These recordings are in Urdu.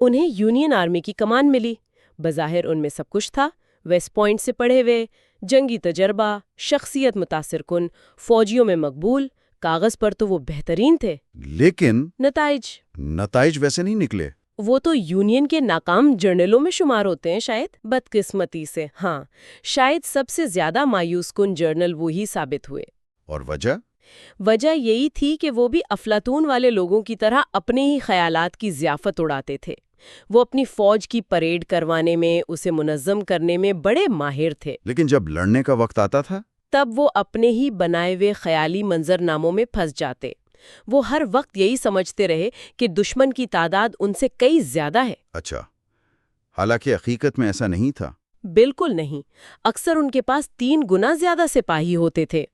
انہیں یونین آرمی کی کمان ملی۔ بظاہر ان میں سب کچھ تھا، ویسٹ پوائنٹ سے پڑھے ہوئے، جنگی تجربہ، شخصیت متاثر کن، فوجیوں میں مقبول، کاغذ پر تو وہ بہترین تھے۔ لیکن نتائج ویسے نہیں نکلے۔ وہ تو یونین کے ناکام جرنلوں میں شمار ہوتے ہیں شاید، بدقسمتی سے۔ ہاں، شاید سب سے زیادہ مایوس کن جرنل وہی ثابت ہوئے۔ اور وجہ یہی تھی کہ وہ بھی افلاطون والے لوگوں کی طرح اپنے ہی خیالات کی ضیافت اڑاتے تھے۔ وہ اپنی فوج کی پریڈ کروانے میں، اسے منظم کرنے میں بڑے ماہر تھے، لیکن جب لڑنے کا وقت آتا تھا تب وہ اپنے ہی بنائے ہوئے خیالی منظر ناموں میں پھنس جاتے۔ وہ ہر وقت یہی سمجھتے رہے کہ دشمن کی تعداد ان سے کئی زیادہ ہے۔ اچھا، حالانکہ حقیقت میں ایسا نہیں تھا۔ بالکل نہیں، اکثر ان کے پاس 3 گنا زیادہ سپاہی ہوتے تھے۔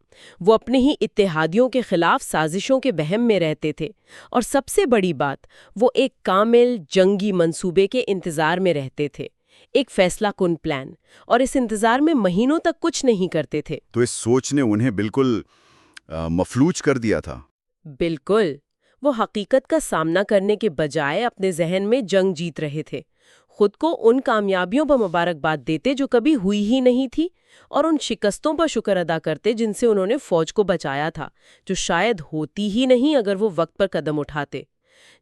وہ اپنے ہی اتحادیوں کے خلاف سازشوں کے وہم میں رہتے تھے، اور سب سے بڑی بات، وہ ایک کامل جنگی منصوبے کے انتظار میں رہتے تھے، ایک فیصلہ کن پلان، اور اس انتظار میں مہینوں تک کچھ نہیں کرتے تھے۔ تو اس سوچ نے انہیں بالکل مفلوج کر دیا تھا۔ بالکل، وہ حقیقت کا سامنا کرنے کے بجائے اپنے ذہن میں جنگ جیت رہے تھے، خود کو ان کامیابیوں پر مبارکباد دیتے جو کبھی ہوئی ہی نہیں تھی، اور ان شکستوں پر شکر ادا کرتے جن سے انہوں نے فوج کو بچایا تھا، جو شاید ہوتی ہی نہیں اگر وہ وقت پر قدم اٹھاتے۔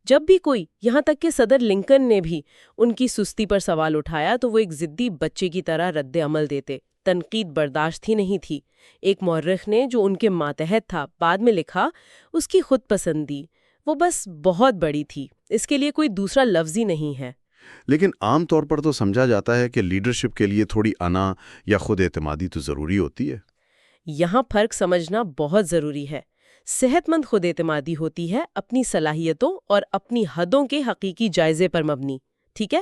جب بھی کوئی، یہاں تک کہ صدر لنکن نے بھی ان کی سستی پر سوال اٹھایا تو وہ ایک ضدی بچے کی طرح رد عمل دیتے۔ تنقید برداشت ہی نہیں تھی۔ ایک مورخ نے جو ان کے ماتحت تھا بعد میں لکھا، اس کی خود پسندی وہ بس بہت بڑی تھی، اس کے لیے کوئی دوسرا لفظ ہی نہیں ہے۔ لیکن عام طور پر تو سمجھا جاتا ہے کہ لیڈرشپ کے لیے تھوڑی انا یا خود اعتمادی تو ضروری ہوتی ہے۔ یہاں فرق سمجھنا بہت ضروری ہے۔ صحت مند خود اعتمادی ہوتی ہے اپنی صلاحیتوں اور اپنی حدوں کے حقیقی جائزے پر مبنی، ٹھیک ہے؟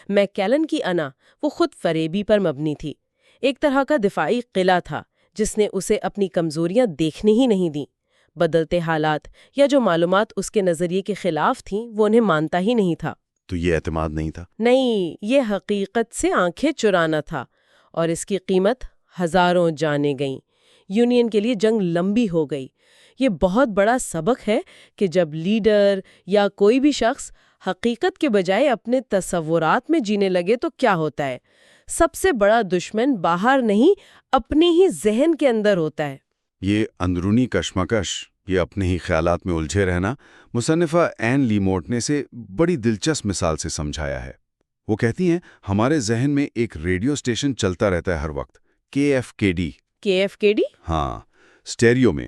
میکیلن کی انا وہ خود فریبی پر مبنی تھی، ایک طرح کا دفاعی قلعہ تھا جس نے اسے اپنی کمزوریاں دیکھنے ہی نہیں دیں۔ بدلتے حالات یا جو معلومات اس کے نظریے کے خلاف تھیں وہ انہیں مانتا ہی نہیں تھا۔ تو یہ اعتماد نہیں تھا؟ نہیں، یہ حقیقت سے آنکھیں چرانا تھا، اور اس کی قیمت ہزاروں جانیں گئیں۔ یونین کے لیے جنگ لمبی ہو گئی۔ یہ بہت بڑا سبق ہے کہ جب لیڈر یا کوئی بھی شخص حقیقت کے بجائے اپنے تصورات میں جینے لگے تو کیا ہوتا ہے؟ سب سے بڑا دشمن باہر نہیں، اپنے ہی ذہن کے اندر ہوتا ہے۔ یہ اندرونی کشمکش، یہ اپنے ہی خیالات میں الجھے رہنا، مصنفہ این لیمورٹ نے اسے بڑی دلچسپ مثال سے سمجھایا ہے۔ وہ کہتی ہیں، ہمارے ذہن میں ایک ریڈیو اسٹیشن چلتا رہتا ہے ہر وقت، KFKD۔ KFKD؟ ہاں، اسٹیریو میں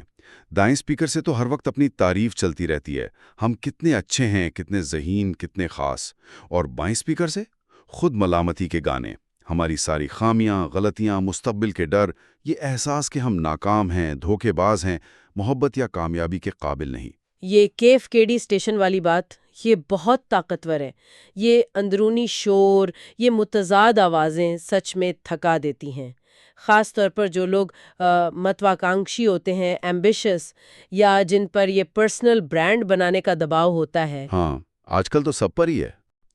دائیں اسپیکر سے تو ہر وقت اپنی تعریف چلتی رہتی ہے، ہم کتنے اچھے ہیں، کتنے ذہین، کتنے خاص۔ اور بائیں اسپیکر سے خود ملامتی کے گانے، ہماری ساری خامیاں، غلطیاں، مستقبل کے ڈر، یہ احساس کہ ہم ناکام ہیں، دھوکے باز ہیں، محبت یا کامیابی کے قابل نہیں۔ یہ KFKD اسٹیشن والی بات، یہ بہت طاقتور ہے۔ یہ اندرونی شور، یہ متضاد آوازیں سچ میں تھکا دیتی ہیں، خاص طور پر جو لوگ متواکانکشی ہوتے ہیں، ایمبیشس، یا جن پر یہ پرسنل برانڈ بنانے کا دباؤ ہوتا ہے۔ ہاں، آج کل تو سب پر ہی ہے۔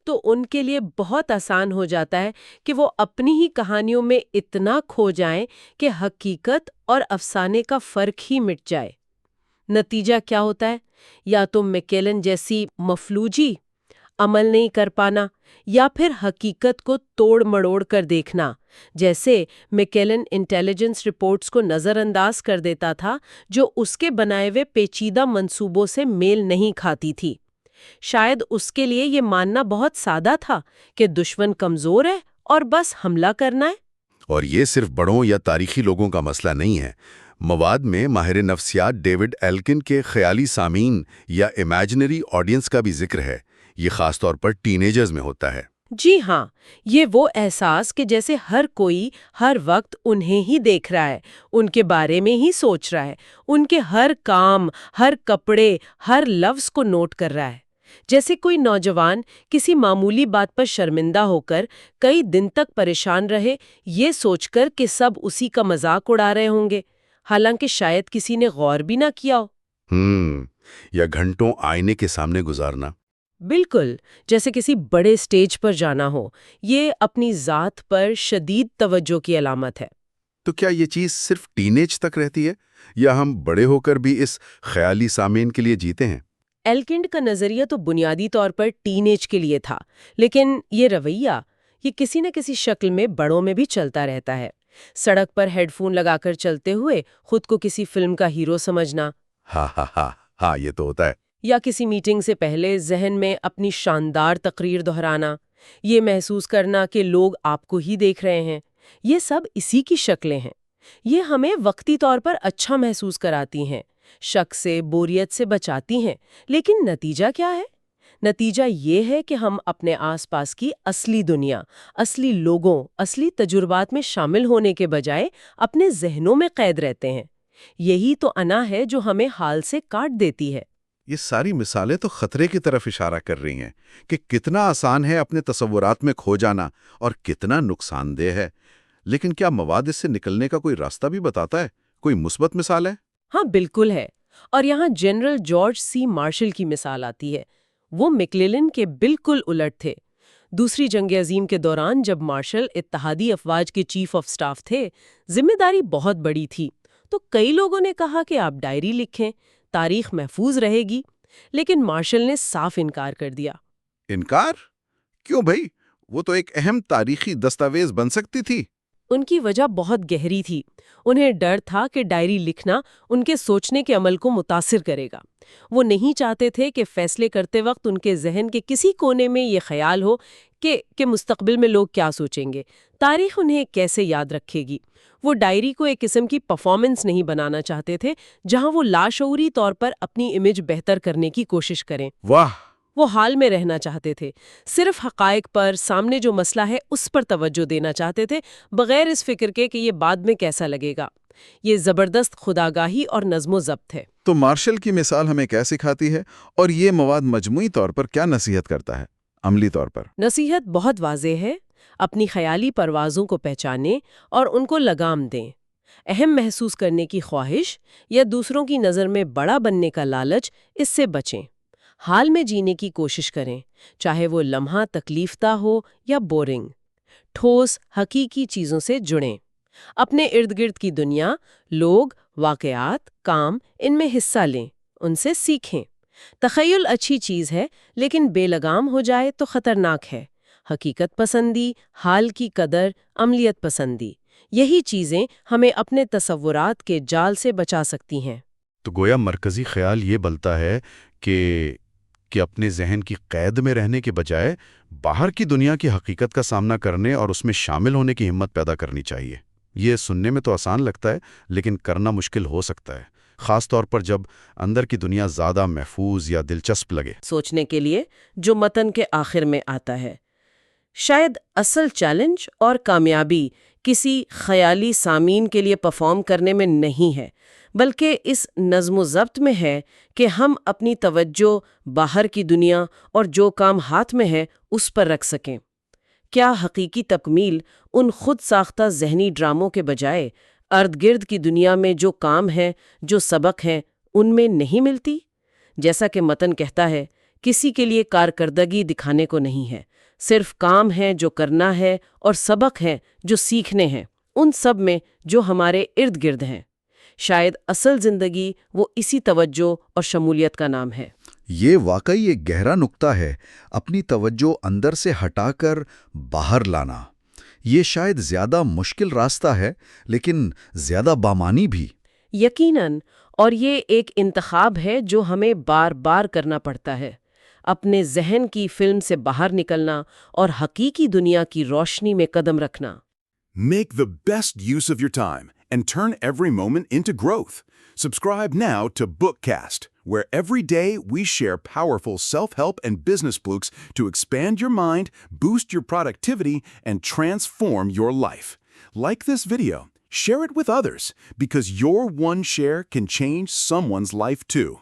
تو ان کے لیے بہت آسان ہو جاتا ہے کہ وہ اپنی ہی کہانیوں میں اتنا کھو جائیں کہ حقیقت اور افسانے کا فرق ہی مٹ جائے۔ نتیجہ کیا ہوتا ہے؟ یا تو میکیلن جیسی مفلوجی، عمل نہیں کر پانا، یا پھر حقیقت کو توڑ مڑوڑ کر دیکھنا، جیسے میکیلن انٹیلیجنس رپورٹس کو نظر انداز کر دیتا تھا جو اس کے بنائے ہوئے پیچیدہ منصوبوں سے میل نہیں کھاتی تھی۔ شاید اس کے لیے یہ ماننا بہت سادہ تھا کہ دشمن کمزور ہے اور بس حملہ کرنا ہے۔ اور یہ صرف بڑوں یا تاریخی لوگوں کا مسئلہ نہیں ہے۔ مواد میں ماہر نفسیات ڈیوڈ ایلکن کے خیالی سامعین یا امیجنری آڈینس کا بھی ذکر ہے۔ یہ خاص طور پر ٹین ایجرز میں ہوتا ہے۔ جی ہاں، یہ وہ احساس کہ جیسے ہر کوئی ہر وقت انہیں ہی دیکھ رہا ہے، ان کے بارے میں ہی سوچ رہا ہے، ان کے ہر کام، ہر کپڑے، ہر لفظ کو نوٹ کر رہا ہے۔ جیسے کوئی نوجوان کسی معمولی بات پر شرمندہ ہو کر کئی دن تک پریشان رہے، یہ سوچ کر کہ سب اسی کا مذاق اڑا رہے ہوں گے، حالانکہ شاید کسی نے غور بھی نہ کیا ہو۔ یا گھنٹوں آئینے کے سامنے گزارنا۔ بالکل، جیسے کسی بڑے سٹیج پر جانا ہو، یہ اپنی ذات پر شدید توجہ کی علامت ہے۔ تو کیا یہ چیز صرف ٹین ایج تک رہتی ہے، یا ہم بڑے ہو کر بھی اس خیالی سامعین کے لیے جیتے ہیں؟ ایلکنڈ کا نظریہ تو بنیادی طور پر ٹین ایج کے لیے تھا، لیکن یہ رویہ یہ کسی نہ کسی شکل میں بڑوں میں بھی چلتا رہتا ہے۔ سڑک پر ہیڈ فون لگا کر چلتے ہوئے خود کو کسی فلم کا ہیرو سمجھنا، ہاں یہ تو ہوتا ہے۔ یا کسی میٹنگ سے پہلے ذہن میں اپنی شاندار تقریر دہرانا، یہ محسوس کرنا کہ لوگ آپ کو ہی دیکھ رہے ہیں، یہ سب اسی کی شکلیں ہیں۔ یہ ہمیں وقتی طور پر اچھا محسوس کراتی ہیں، شک سے، بوریت سے بچاتی ہیں، لیکن نتیجہ کیا ہے؟ نتیجہ یہ ہے کہ ہم اپنے آس پاس کی اصلی دنیا، اصلی لوگوں، اصلی تجربات میں شامل ہونے کے بجائے اپنے ذہنوں میں قید رہتے ہیں۔ یہی تو انا ہے جو ہمیں حال سے کاٹ دیتی ہے۔ یہ ساری مثالیں تو خطرے کی طرف اشارہ کر رہی ہیں کہ کتنا آسان ہے اپنے تصورات میں کھو جانا اور کتنا نقصان دہ ہے۔ لیکن کیا مواد اس سے نکلنے کا کوئی راستہ بھی بتاتا ہے؟ کوئی مثبت مثال ہے؟ ہاں بالکل ہے، اور یہاں جنرل جارج سی مارشل کی مثال آتی ہے۔ وہ میکلیلن کے بالکل الٹ تھے۔ دوسری جنگ عظیم کے دوران جب مارشل اتحادی افواج کے چیف آف سٹاف تھے، ذمہ داری بہت بڑی تھی، تو کئی لوگوں نے کہا کہ آپ ڈائری لکھیں، تاریخ محفوظ رہے گی، لیکن مارشل نے صاف انکار کر دیا۔ انکار؟ کیوں بھائی؟ وہ تو ایک اہم تاریخی دستاویز بن سکتی تھی۔ ان کی وجہ بہت گہری تھی۔ انہیں ڈر تھا کہ ڈائری لکھنا ان کے سوچنے کے عمل کو متاثر کرے گا۔ وہ نہیں چاہتے تھے کہ فیصلے کرتے وقت ان کے ذہن کے کسی کونے میں یہ خیال ہو کہ مستقبل میں لوگ کیا سوچیں گے، تاریخ انہیں کیسے یاد رکھے گی۔ وہ ڈائری کو ایک قسم کی پرفارمنس نہیں بنانا چاہتے تھے جہاں وہ لاشعوری طور پر اپنی امیج بہتر کرنے کی کوشش کریں۔ واہ! وہ حال میں رہنا چاہتے تھے، صرف حقائق پر، سامنے جو مسئلہ ہے اس پر توجہ دینا چاہتے تھے، بغیر اس فکر کے کہ یہ بعد میں کیسا لگے گا۔ یہ زبردست خودآگاہی اور نظم و ضبط ہے۔ تو مارشل کی مثال ہمیں کیا سکھاتی ہے، اور یہ مواد مجموعی طور پر کیا نصیحت کرتا ہے عملی طور پر؟ نصیحت بہت واضح ہے، اپنی خیالی پروازوں کو پہچانیں اور ان کو لگام دیں۔ اہم محسوس کرنے کی خواہش یا دوسروں کی نظر میں بڑا بننے کا لالچ، اس سے بچیں۔ حال میں جینے کی کوشش کریں، چاہے وہ لمحہ تکلیف دہ ہو یا بورنگ۔ ٹھوس، حقیقی چیزوں سے جڑیں۔ اپنے ارد گرد کی دنیا، لوگ، واقعات، کام، ان میں حصہ لیں، ان سے سیکھیں۔ تخیل اچھی چیز ہے، لیکن بے لگام ہو جائے تو خطرناک ہے۔ حقیقت پسندی، حال کی قدر، عملیت پسندی، یہی چیزیں ہمیں اپنے تصورات کے جال سے بچا سکتی ہیں۔ تو گویا مرکزی خیال یہ بلتا ہے کہ اپنے ذہن کی قید میں رہنے کے بجائے باہر کی دنیا کی حقیقت کا سامنا کرنے اور اس میں شامل ہونے کی ہمت پیدا کرنی چاہیے۔ یہ سننے میں تو آسان لگتا ہے، لیکن کرنا مشکل ہو سکتا ہے، خاص طور پر جب اندر کی دنیا زیادہ محفوظ یا دلچسپ لگے۔ سوچنے کے لیے جو متن کے آخر میں آتا ہے، شاید اصل چیلنج اور کامیابی کسی خیالی سامعین کے لیے پرفارم کرنے میں نہیں ہے، بلکہ اس نظم و ضبط میں ہے کہ ہم اپنی توجہ باہر کی دنیا اور جو کام ہاتھ میں ہے اس پر رکھ سکیں۔ کیا حقیقی تکمیل ان خود ساختہ ذہنی ڈراموں کے بجائے ارد گرد کی دنیا میں جو کام ہے، جو سبق ہیں، ان میں نہیں ملتی؟ جیسا کہ متن کہتا ہے، کسی کے لیے کارکردگی دکھانے کو نہیں ہے، صرف کام ہے جو کرنا ہے اور سبق ہیں جو سیکھنے ہیں، ان سب میں جو ہمارے ارد گرد ہیں۔ شاید اصل زندگی وہ اسی توجہ اور شمولیت کا نام ہے۔ یہ واقعی ایک گہرا نکتہ ہے، اپنی توجہ اندر سے ہٹا کر باہر لانا۔ یہ شاید زیادہ مشکل راستہ ہے، لیکن زیادہ بامانی بھی۔ یقیناً، اور یہ ایک انتخاب ہے جو ہمیں بار بار کرنا پڑتا ہے۔ اپنے ذہن کی فلم سے باہر نکلنا اور حقیقی دنیا کی روشنی میں قدم رکھنا۔ Make the best use of your time and turn every moment into growth. Subscribe now to Bookcast, where every day we share powerful self-help and business books to expand your mind, boost your productivity, and transform your life. Like this video, share it with others, because your one share can change someone's life too.